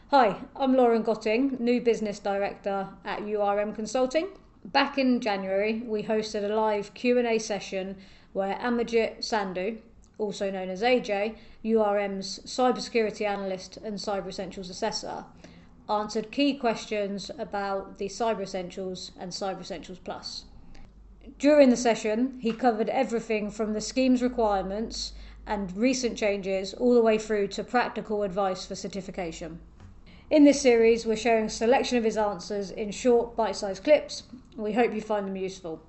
Hi, I'm Lauren Gotting, new business director at URM Consulting. Back in January, we hosted a live Q&A session where Amarjit Sandhu, also known as AJ, URM's cybersecurity analyst and Cyber Essentials assessor, answered key questions about the Cyber Essentials and Cyber Essentials Plus. During the session, he covered everything from the scheme's requirements and recent changes all the way through to practical advice for certification. In this series, we're sharing a selection of his answers in short, bite-sized clips. We hope you find them useful.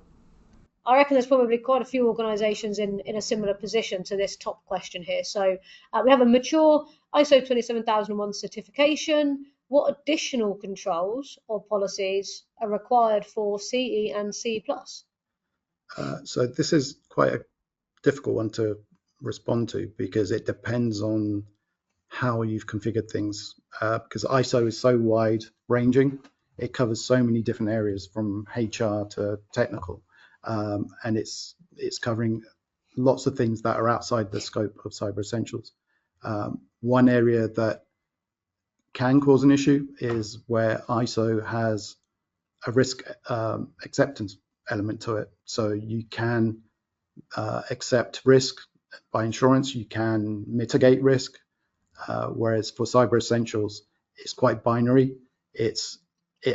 I reckon there's probably quite a few organisations in a similar position to this top question here. So we have a mature ISO 27001 certification. What additional controls or policies are required for CE and CE+? So this is quite a difficult one to respond to because it depends on how you've configured things, because ISO is so wide ranging. It covers so many different areas from HR to technical, and it's covering lots of things that are outside the scope of Cyber Essentials. One area that can cause an issue is where ISO has a risk acceptance element to it. So you can accept risk by insurance, you can mitigate risk, whereas for Cyber Essentials, it's quite binary. It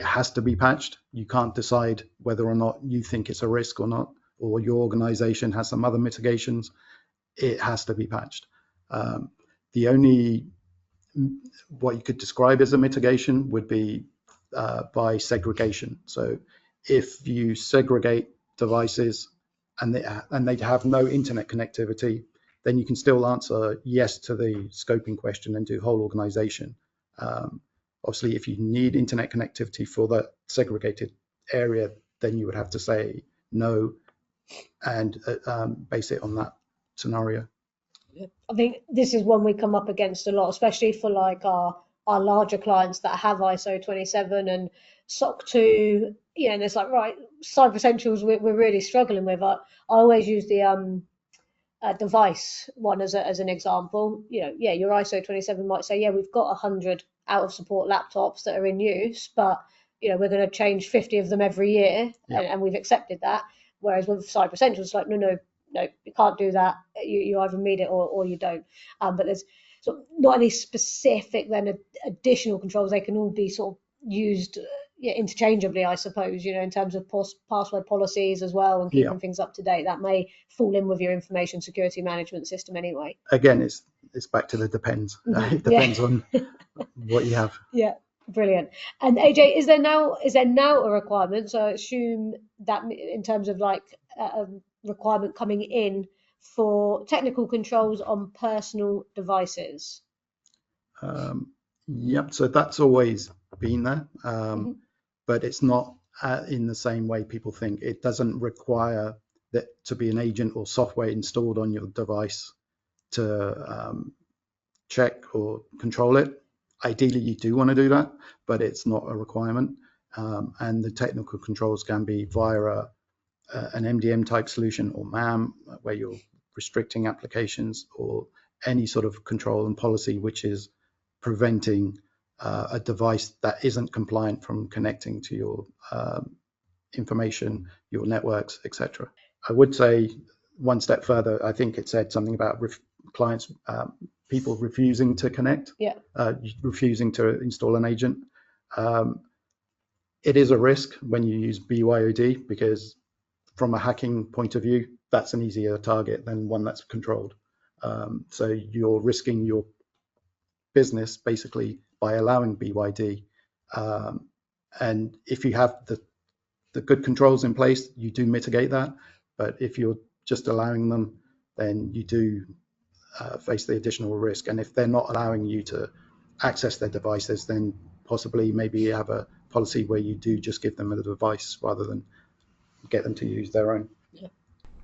has to be patched. You can't decide whether or not you think it's a risk or not, or your organization has some other mitigations. It has to be patched. The only what you could describe as a mitigation would be by segregation. So if you segregate devices and they have no internet connectivity, then you can still answer yes to the scoping question and do whole organization. Obviously, if you need internet connectivity for that segregated area, then you would have to say no and base it on that scenario. I think this is one we come up against a lot, especially for like our larger clients that have ISO 27 and SOC 2. And it's like, right, Cyber Essentials we're really struggling with. I always use the device one as an example. Your ISO 27 might say, yeah, we've got 100 out of support laptops that are in use, but we're going to change 50 of them every year, and we've accepted that. Whereas with Cyber Essentials, it's like, no, you can't do that. You either meet it or you don't. But there's sort of not any specific then additional controls. They can all be sort of used interchangeably, I suppose, in terms of password policies as well and keeping things up to date. That may fall in with your information security management system anyway. Again, it's back to the depends. It depends on what you have. Yeah. Brilliant. And AJ, is there now a requirement? So I assume that in terms of like a requirement coming in for technical controls on personal devices. Yep. So that's always been there, but it's not in the same way people think. It doesn't require that to be an agent or software installed on your device to check or control it. Ideally, you do want to do that, but it's not a requirement. And the technical controls can be via an MDM type solution or MAM, where you're restricting applications, or any sort of control and policy which is preventing a device that isn't compliant from connecting to your information, your networks, etc. I would say one step further. I think it said something about clients, people refusing to connect, refusing to install an agent. It is a risk when you use BYOD, because from a hacking point of view, that's an easier target than one that's controlled. So you're risking your business basically by allowing BYD. And if you have the good controls in place, you do mitigate that. But if you're just allowing them, then you do face the additional risk. And if they're not allowing you to access their devices, then possibly maybe you have a policy where you do just give them a device rather than get them to use their own.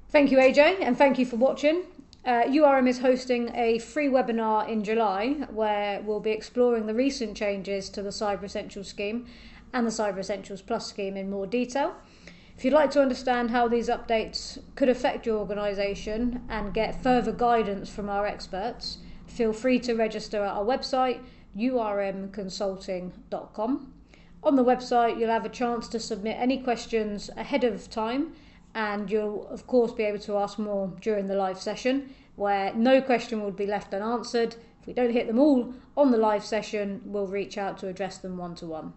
Thank you, AJ, and thank you for watching. URM is hosting a free webinar in July where we'll be exploring the recent changes to the Cyber Essentials scheme and the Cyber Essentials Plus scheme in more detail. If you'd like to understand how these updates could affect your organisation and get further guidance from our experts, feel free to register at our website urmconsulting.com. On the website, you'll have a chance to submit any questions ahead of time, and you'll of course be able to ask more during the live session, where no question will be left unanswered. If we don't hit them all on the live session, we'll reach out to address them one-to-one.